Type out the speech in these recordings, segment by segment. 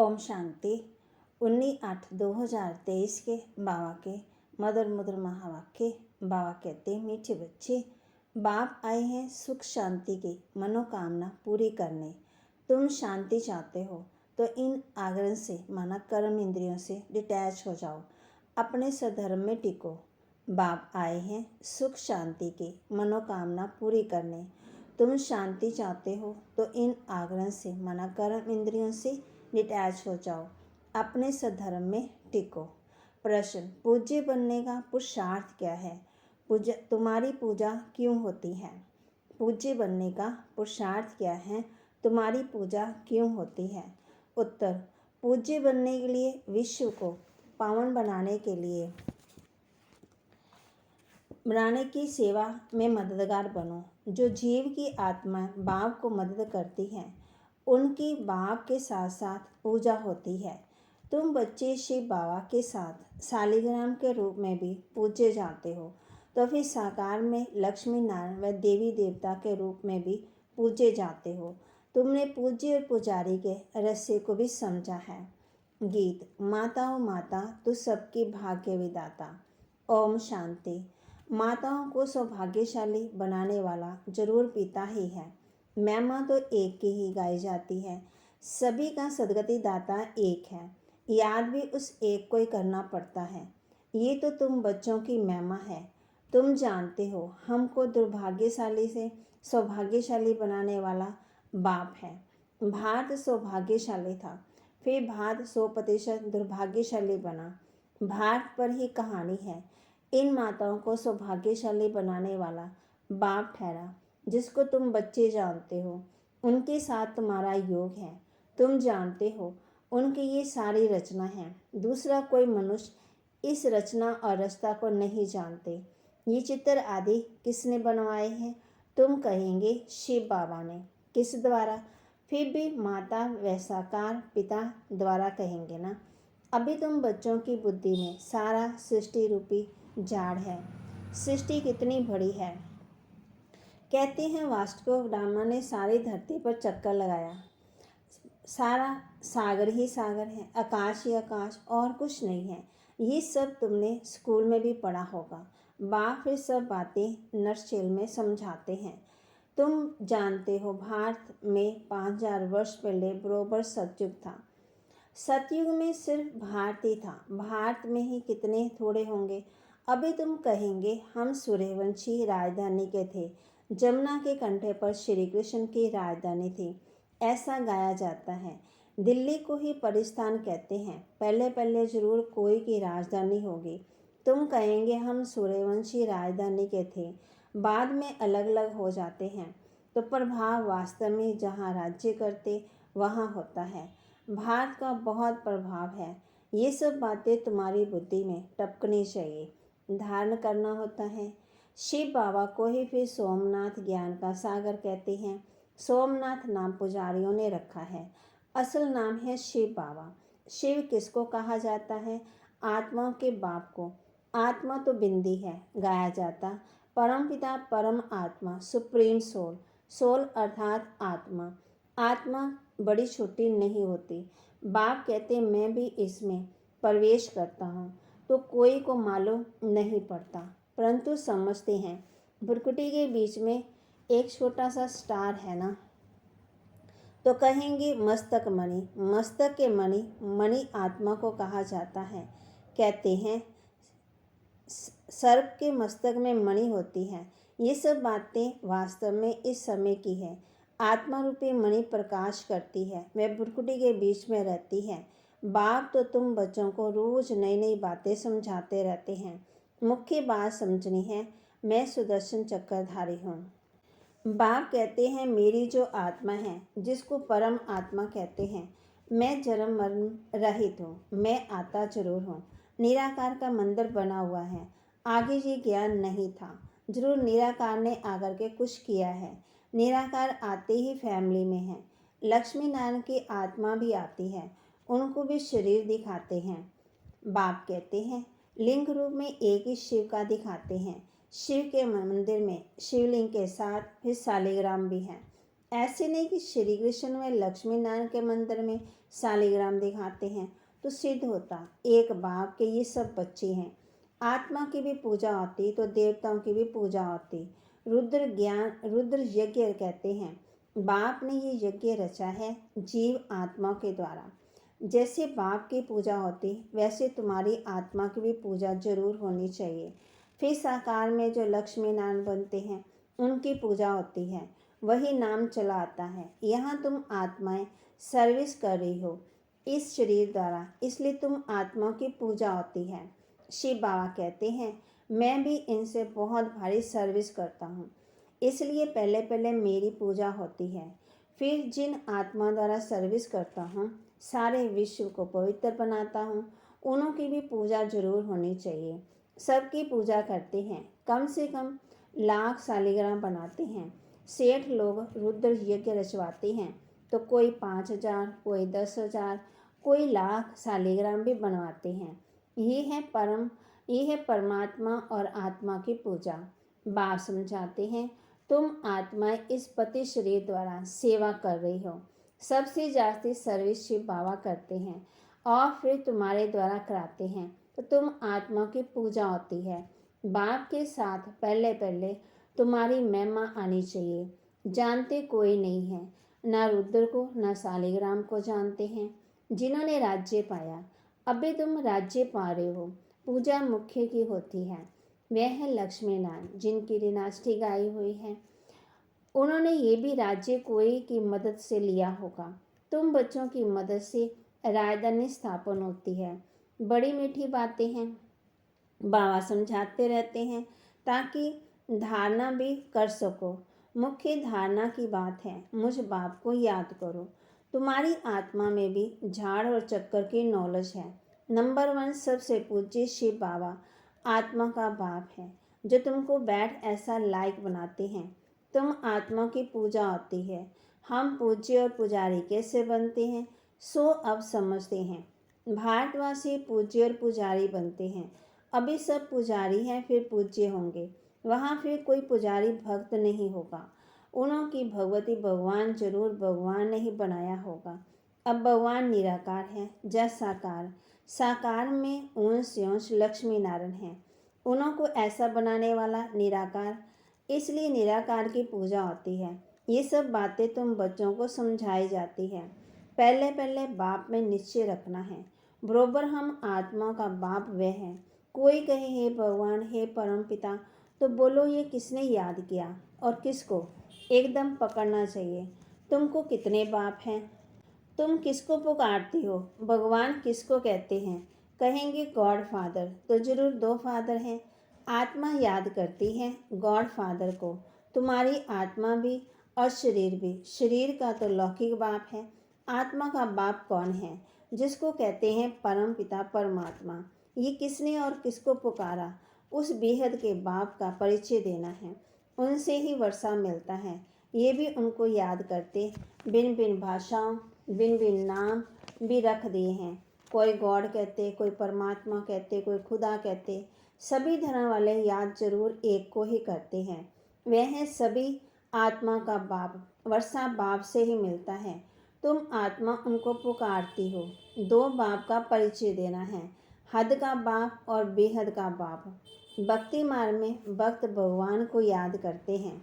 ओम शांति। 19/8/2023 के बाबा के मधुर मधुर महावाक्य। बाबा कहते हैं, मीठे बच्चे, बाप आए हैं सुख शांति की मनोकामना पूरी करने। तुम शांति चाहते हो तो इन आग्रह से माना कर्म इंद्रियों से डिटैच हो जाओ, अपने स्वधर्म में टिको। बाप आए हैं सुख शांति की मनोकामना पूरी करने। तुम शांति चाहते हो तो इन आग्रह से माना कर्म इंद्रियों से डिटैच हो जाओ, अपने स्वधर्म में टिको। प्रश्न, पूज्य बनने का पुरुषार्थ क्या है? तुम्हारी पूजा क्यों होती है? पूज्य बनने का पुरुषार्थ क्या है? तुम्हारी पूजा क्यों होती है? उत्तर, पूज्य बनने के लिए विश्व को पावन बनाने की सेवा में मददगार बनो। जो जीव की आत्मा बाप को मदद करती है, उनकी बाप के साथ साथ पूजा होती है। तुम बच्चे शिव बाबा के साथ शालिग्राम के रूप में भी पूजे जाते हो, तो फिर साकार में लक्ष्मी नारायण व देवी देवता के रूप में भी पूजे जाते हो। तुमने पूज्य और पुजारी के रहस्य को भी समझा है। गीत। माताओं माता तू सबकी भाग्य विदाता। ओम शांति। माताओं को सौभाग्यशाली बनाने वाला जरूर पिता ही है। महिमा तो एक की ही गाई जाती है। सभी का सदगति दाता एक है, याद भी उस एक को ही करना पड़ता है। ये तो तुम बच्चों की महिमा है। तुम जानते हो हमको दुर्भाग्यशाली से सौभाग्यशाली बनाने वाला बाप है। भारत सौभाग्यशाली था, फिर भारत 100% दुर्भाग्यशाली बना। भारत पर ही कहानी है। इन माताओं को सौभाग्यशाली बनाने वाला बाप ठहरा, जिसको तुम बच्चे जानते हो। उनके साथ तुम्हारा योग है। तुम जानते हो उनकी ये सारी रचना है। दूसरा कोई मनुष्य इस रचना और रचना को नहीं जानते। ये चित्र आदि किसने बनवाए हैं? तुम कहेंगे शिव बाबा ने। किस द्वारा? फिर भी माता व साकार पिता द्वारा कहेंगे ना। अभी तुम बच्चों की बुद्धि में सारा सृष्टि रूपी जाड़ है। सृष्टि कितनी बड़ी है। कहते हैं वास्तु ब्राह्मण ने सारी धरती पर चक्कर लगाया। सारा सागर ही सागर है, आकाश ही आकाश, और कुछ नहीं है। ये सब तुमने स्कूल में भी पढ़ा होगा। बाप फिर सब बातें नटशेल में समझाते हैं। तुम जानते हो भारत में 5000 वर्ष पहले बरोबर सतयुग था। सतयुग में सिर्फ भारत ही था। भारत में ही कितने थोड़े होंगे। अभी तुम कहेंगे हम सूर्यवंशी राजधानी के थे। जमुना के कंठे पर श्री कृष्ण की राजधानी थी, ऐसा गाया जाता है। दिल्ली को ही परिस्थान कहते हैं। पहले पहले जरूर कोई की राजधानी होगी। तुम कहेंगे हम सूर्यवंशी राजधानी के थे, बाद में अलग अलग हो जाते हैं। तो प्रभाव वास्तव में जहाँ राज्य करते वहाँ होता है। भारत का बहुत प्रभाव है। ये सब बातें तुम्हारी बुद्धि में टपकनी चाहिए, धारण करना होता है। शिव बाबा को ही फिर सोमनाथ ज्ञान का सागर कहते हैं। सोमनाथ नाम पुजारियों ने रखा है, असल नाम है शिव बाबा। शिव किसको कहा जाता है? आत्माओं के बाप को। आत्मा तो बिंदी है, गाया जाता परम पिता परम आत्मा, सुप्रीम सोल। सोल अर्थात आत्मा। आत्मा बड़ी छोटी नहीं होती। बाप कहते मैं भी इसमें प्रवेश करता हूँ तो कोई को मालूम नहीं पड़ता, परंतु समझते हैं। भुरकुटी के बीच में एक छोटा सा स्टार है ना, तो कहेंगे मस्तक मणि। मस्तक के मणि, मणि आत्मा को कहा जाता है। कहते हैं सर्प के मस्तक में मणि होती है। ये सब बातें वास्तव में इस समय की है। आत्मा रूपी मणि प्रकाश करती है, वह भुरकुटी के बीच में रहती है। बाप तो तुम बच्चों को रोज नई नई बातें समझाते रहते हैं। मुख्य बात समझनी है, मैं सुदर्शन चक्रधारी हूँ। बाप कहते हैं मेरी जो आत्मा है, जिसको परम आत्मा कहते हैं, मैं जन्म मरण रहित हूँ। मैं आता जरूर हूँ। निराकार का मंदिर बना हुआ है। आगे ये ज्ञान नहीं था, जरूर निराकार ने आकर के कुछ किया है। निराकार आते ही फैमिली में है। लक्ष्मी नारायण की आत्मा भी आती है, उनको भी शरीर दिखाते हैं। बाप कहते हैं लिंग रूप में एक ही शिव का दिखाते हैं। शिव के मंदिर में शिवलिंग के साथ फिर शालिग्राम भी है। ऐसे नहीं कि श्री कृष्ण व लक्ष्मी नारायण के मंदिर में शालिग्राम दिखाते हैं तो सिद्ध होता। एक बाप के ये सब बच्चे हैं। आत्मा की भी पूजा होती तो देवताओं की भी पूजा होती। रुद्र यज्ञ कहते हैं। बाप ने ये यज्ञ रचा है जीव आत्मा के द्वारा। जैसे बाप की पूजा होती वैसे तुम्हारी आत्मा की भी पूजा जरूर होनी चाहिए। फिर साकार में जो लक्ष्मी नारायण बनते हैं उनकी पूजा होती है, वही नाम चला आता है। यहाँ तुम आत्माएं सर्विस कर रही हो इस शरीर द्वारा, इसलिए तुम आत्मा की पूजा होती है। शिव बाबा कहते हैं मैं भी इनसे बहुत भारी सर्विस करता हूँ, इसलिए पहले पहले मेरी पूजा होती है। फिर जिन आत्मा द्वारा सर्विस करता हूँ, सारे विश्व को पवित्र बनाता हूँ, उनों की भी पूजा जरूर होनी चाहिए। सबकी पूजा करते हैं, कम से कम लाख शालिग्राम बनाते हैं। सेठ लोग रुद्र यज्ञ रचवाते हैं तो कोई 5,000, कोई 10,000, कोई लाख शालिग्राम भी बनवाते हैं। ये है परमात्मा और आत्मा की पूजा। बाप समझाते हैं तुम आत्माएं इस पति शरीर द्वारा सेवा कर रही हो। सबसे ज़्यादा सर्विस शिव बाबा करते हैं और फिर तुम्हारे द्वारा कराते हैं तो तुम आत्मा की पूजा होती है। बाप के साथ पहले पहले तुम्हारी महिमा आनी चाहिए। जानते कोई नहीं है, ना रुद्र को ना शालिग्राम को जानते हैं जिन्होंने राज्य पाया। अभी तुम राज्य पा रहे हो। पूजा मुख्य की होती है, वह है लक्ष्मी नारायण जिनकी डिनास्टी गाई हुई है। उन्होंने ये भी राज्य कोई की मदद से लिया होगा। तुम बच्चों की मदद से राजधानी स्थापन होती है। बड़ी मीठी बातें हैं, बाबा समझाते रहते हैं ताकि धारणा भी कर सको। मुख्य धारणा की बात है मुझ बाप को याद करो। तुम्हारी आत्मा में भी झाड़ और चक्कर की नॉलेज है। नंबर 1 सबसे पूज्य शिव बाबा आत्मा का बाप है जो तुमको बैठ ऐसा लायक बनाते हैं। तुम आत्मा की पूजा होती है। हम पूज्य और पुजारी कैसे बनते हैं सो अब समझते हैं। भारतवासी पूज्य और पुजारी बनते हैं। अभी सब पुजारी हैं फिर पूज्य होंगे। वहाँ फिर कोई पुजारी भक्त नहीं होगा। उन्हों की भगवती भगवान जरूर भगवान नहीं बनाया होगा। अब भगवान निराकार है जय साकार। साकार में अंश अंश लक्ष्मी नारायण है। उन्हों को ऐसा बनाने वाला निराकार, इसलिए निराकार की पूजा होती है। ये सब बातें तुम बच्चों को समझाई जाती है। पहले पहले बाप में निश्चय रखना है। बरोबर हम आत्मा का बाप वह है। कोई कहे हे भगवान हे परम पिता तो बोलो ये किसने याद किया और किसको। एकदम पकड़ना चाहिए। तुमको कितने बाप हैं, तुम किसको पुकारती हो, भगवान किसको कहते हैं। कहेंगे गॉड फादर तो जरूर 2 फादर हैं। आत्मा याद करती है गॉड फादर को। तुम्हारी आत्मा भी और शरीर भी। शरीर का तो लौकिक बाप है। आत्मा का बाप कौन है जिसको कहते हैं परम पिता परमात्मा। ये किसने और किसको पुकारा, उस बेहद के बाप का परिचय देना है। उनसे ही वर्षा मिलता है। ये भी उनको याद करते भिन्न भिन्न भाषाओं भिन्न भिन्न नाम भी रख दिए हैं। कोई गॉड कहते, कोई परमात्मा कहते, कोई खुदा कहते। सभी धर्म वाले याद जरूर एक को ही करते हैं। वह है सभी आत्मा का बाप। वर्षा बाप से ही मिलता है। तुम आत्मा उनको पुकारती हो। 2 बाप का परिचय देना है, हद का बाप और बेहद का बाप। भक्ति मार्ग में भक्त भगवान को याद करते हैं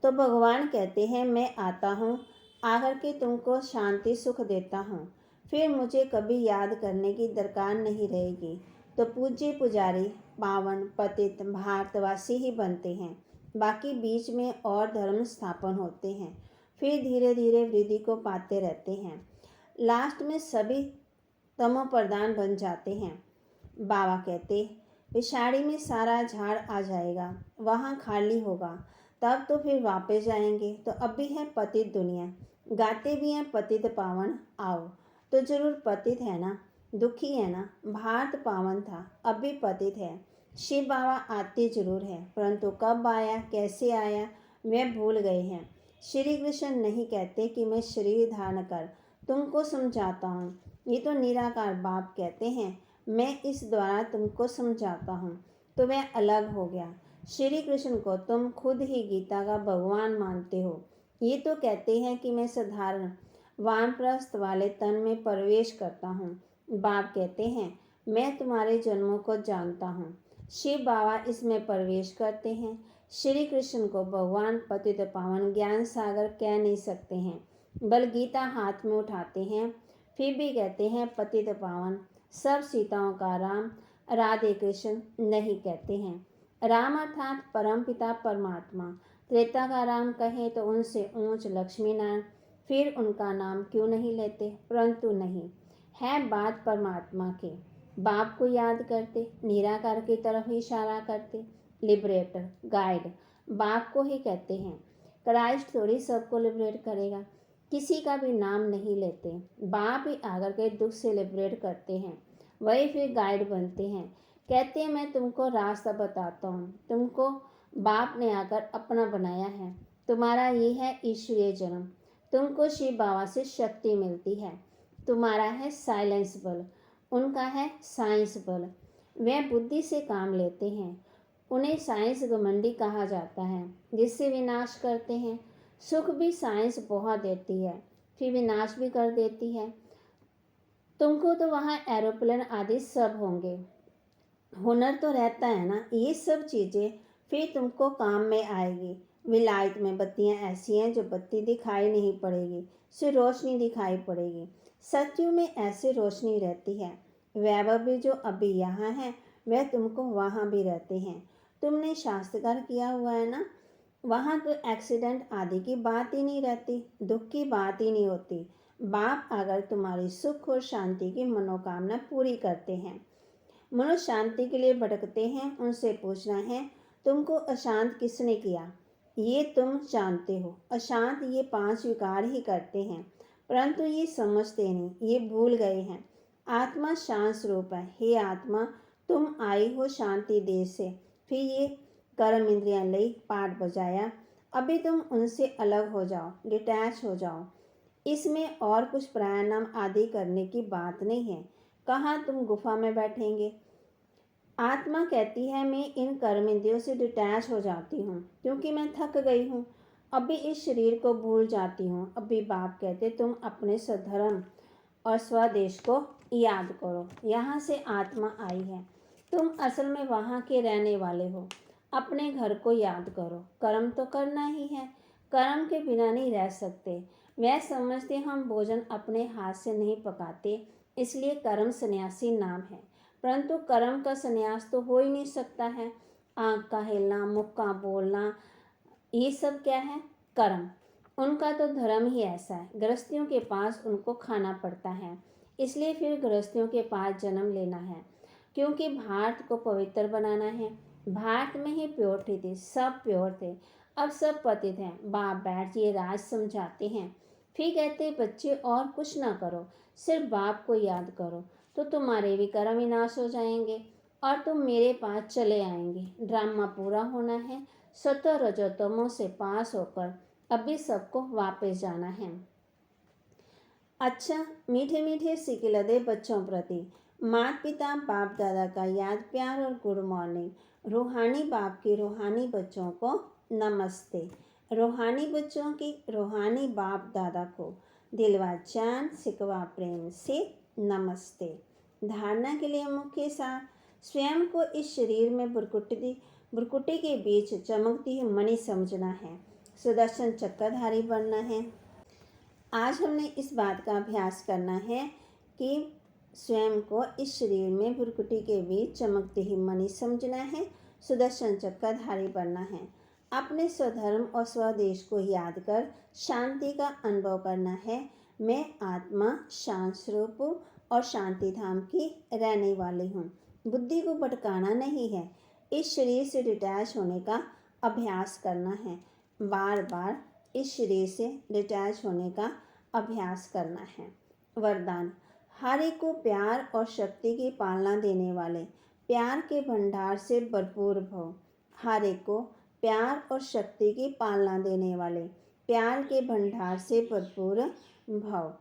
तो भगवान कहते हैं मैं आता हूँ, आकर के तुमको शांति सुख देता हूँ। फिर मुझे कभी याद करने की दरकार नहीं रहेगी। तो पूज्य पुजारी पावन पतित भारतवासी ही बनते हैं। बाकी बीच में और धर्म स्थापन होते हैं। फिर धीरे धीरे वृद्धि को पाते रहते हैं। लास्ट में सभी तमो प्रधान बन जाते हैं। बाबा कहते पिछाड़ी में सारा झाड़ आ जाएगा, वहाँ खाली होगा, तब तो फिर वापस जाएंगे। तो अभी है पतित दुनिया, गाते भी हैं पतित पावन आओ। तो जरूर पतित है ना, दुखी है ना। भारत पावन था, अभी पतित है। शिव बाबा आते जरूर है, परंतु कब आया कैसे आया वे भूल गए हैं। श्री कृष्ण नहीं कहते कि मैं शरीर धारण कर तुमको समझाता हूँ। ये तो निराकार बाप कहते हैं मैं इस द्वारा तुमको समझाता हूँ। तो वह अलग हो गया। श्री कृष्ण को तुम खुद ही गीता का भगवान मानते हो। ये तो कहते हैं कि मैं साधारण वानप्रस्थ वाले तन में प्रवेश करता हूँ। बाप कहते हैं मैं तुम्हारे जन्मों को जानता हूँ। शिव बाबा इसमें प्रवेश करते हैं। श्री कृष्ण को भगवान पतित पावन ज्ञान सागर कह नहीं सकते हैं, बल गीता हाथ में उठाते हैं फिर भी कहते हैं पतित पावन। सब सीताओं का राम राधे कृष्ण नहीं कहते हैं। राम अर्थात परम पिता परमात्मा। त्रेता का राम कहें तो उनसे ऊंच लक्ष्मी नारायण, फिर उनका नाम क्यों नहीं लेते? परंतु नहीं, है बात परमात्मा के। बाप को याद करते, निराकार की तरफ ही इशारा करते। लिबरेटर, गाइड बाप को ही कहते हैं। क्राइस्ट थोड़ी सबको लिबरेट करेगा, किसी का भी नाम नहीं लेते। बाप ही आकर के दुख से लिबरेट करते हैं, वही फिर गाइड बनते हैं। कहते हैं मैं तुमको रास्ता बताता हूँ। तुमको बाप ने आकर अपना बनाया है। तुम्हारा ये है ईश्वरीय जन्म। तुमको शिव बाबा से शक्ति मिलती है। तुम्हारा है साइलेंस बल, उनका है साइंस बल। वे बुद्धि से काम लेते हैं। उन्हें साइंस घमंडी कहा जाता है, जिससे विनाश करते हैं। सुख भी साइंस बहुत देती है, फिर विनाश भी कर देती है। तुमको तो वहाँ एरोप्लेन आदि सब होंगे, हुनर तो रहता है ना। ये सब चीज़ें फिर तुमको काम में आएगी। विलायत में बत्तियाँ ऐसी हैं जो बत्ती दिखाई नहीं पड़ेगी, सिर्फ रोशनी दिखाई पड़ेगी। सत्युग में ऐसी रोशनी रहती है। वैभव भी जो अभी यहाँ है वह तुमको वहाँ भी रहते हैं। तुमने शास्त्रकार किया हुआ है ना, वहाँ तो एक्सीडेंट आदि की बात ही नहीं रहती, दुख की बात ही नहीं होती। बाप अगर तुम्हारी सुख और शांति की मनोकामना पूरी करते हैं। मनुष्य शांति के लिए भटकते हैं, उनसे पूछना है तुमको अशांत किसने किया? ये तुम जानते हो। अशांत ये 5 विकार ही करते हैं, परंतु ये समझते नहीं, ये भूल गए हैं। आत्मा शांत स्वरूप है। हे आत्मा, तुम आई हो शांति देश से। फिर ये कर्म इंद्रियां लई पाठ बजाया। अभी तुम उनसे अलग हो जाओ, डिटैच हो जाओ। इसमें और कुछ प्राणायाम आदि करने की बात नहीं है। कहाँ तुम गुफा में बैठेंगे। आत्मा कहती है मैं इन कर्म इंद्रियों से डिटैच हो जाती हूँ, क्योंकि मैं थक गई हूँ। अभी इस शरीर को भूल जाती हूँ। अभी बाप कहते तुम अपने स्वधर्म और स्वदेश को याद करो। यहाँ से आत्मा आई है, तुम असल में वहाँ के रहने वाले हो। अपने घर को याद करो। कर्म तो करना ही है, कर्म के बिना नहीं रह सकते। वह समझते हम भोजन अपने हाथ से नहीं पकाते, इसलिए कर्म सन्यासी नाम है। परंतु कर्म का संन्यास तो हो ही नहीं सकता है। आँख का हिलना, मुख का बोलना, ये सब क्या है? कर्म। उनका तो धर्म ही ऐसा है, गृहस्थियों के पास उनको खाना पड़ता है, इसलिए फिर गृहस्थियों के पास जन्म लेना है, क्योंकि भारत को पवित्र बनाना है। भारत में ही प्योरिटी थी, सब प्योर थे, अब सब पतित हैं। बाप बैठ ये राज समझाते हैं, फिर कहते बच्चे और कुछ ना करो, सिर्फ बाप को याद करो, तो तुम्हारे भी कर्म विनाश हो जाएंगे और तुम मेरे पास चले आएंगे। ड्रामा पूरा होना है। सतो रजोतमों से पास होकर अभी सबको वापस जाना है। अच्छा, मीठे मीठे सिकिलदे बच्चों प्रति माता पिता बाप दादा का याद प्यार और गुड मॉर्निंग। रूहानी बाप के रूहानी बच्चों को नमस्ते। रूहानी बच्चों की रूहानी बाप दादा को दिलवा जान सिकवा प्रेम से नमस्ते। धारणा के लिए मुख्य सार स्वयं को इस शरीर में बुरकुटी के बीच चमकती हुई मणि समझना है। सुदर्शन चक्रधारी बनना है। आज हमने इस बात का अभ्यास करना है कि स्वयं को इस शरीर में बुरकुटी के बीच चमकती हुई मणि समझना है, सुदर्शन चक्रधारी बनना है। अपने स्वधर्म और स्वदेश को याद कर शांति का अनुभव करना है। मैं आत्मा शांत स्वरूप और शांति धाम की रहने वाली हूँ। बुद्धि को भटकाना नहीं है, इस शरीर से डिटैच होने का अभ्यास करना है। बार बार इस शरीर से डिटैच होने का अभ्यास करना है। वरदान, हर एक को प्यार और शक्ति की पालना देने वाले प्यार के भंडार से भरपूर भव। हर एक को प्यार और शक्ति की पालना देने वाले प्यार के भंडार से भरपूर भव।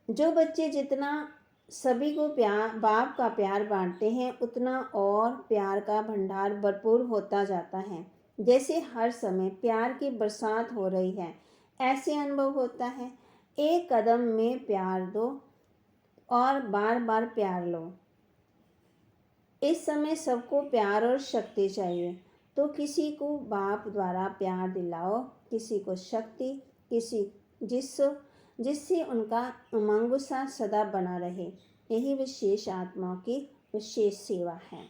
जो बच्चे जितना सभी को प्यार बाप का प्यार बांटते हैं, उतना और प्यार का भंडार भरपूर होता जाता है। जैसे हर समय प्यार की बरसात हो रही है, ऐसे अनुभव होता है। एक कदम में प्यार दो और बार बार प्यार लो। इस समय सबको प्यार और शक्ति चाहिए, तो किसी को बाप द्वारा प्यार दिलाओ, किसी को शक्ति, जिससे उनका उमंग उत्साह सदा बना रहे। यही विशेष आत्माओं की विशेष सेवा है।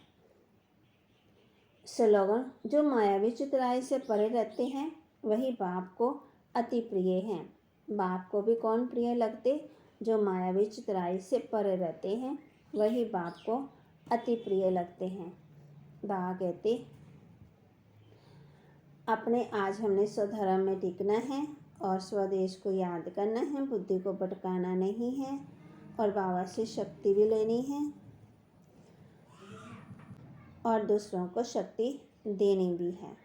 स्लोगन: जो मायावी चतुराई से परे रहते हैं वही बाप को अति प्रिय हैं। बाप को भी कौन प्रिय लगते? जो मायावी चतुराई से परे रहते हैं वही बाप को अति प्रिय लगते हैं। बाबा कहते, अपने आज हमने स्वधर्म में टिकना है और स्वदेश को याद करना है, बुद्धि को भटकाना नहीं है और बाबा से शक्ति भी लेनी है और दूसरों को शक्ति देनी भी है।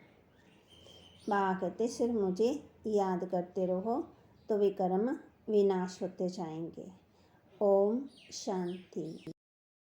बाबा कहते, सिर्फ मुझे याद करते रहो तो विकर्म विनाश होते जाएंगे। ओम शांति।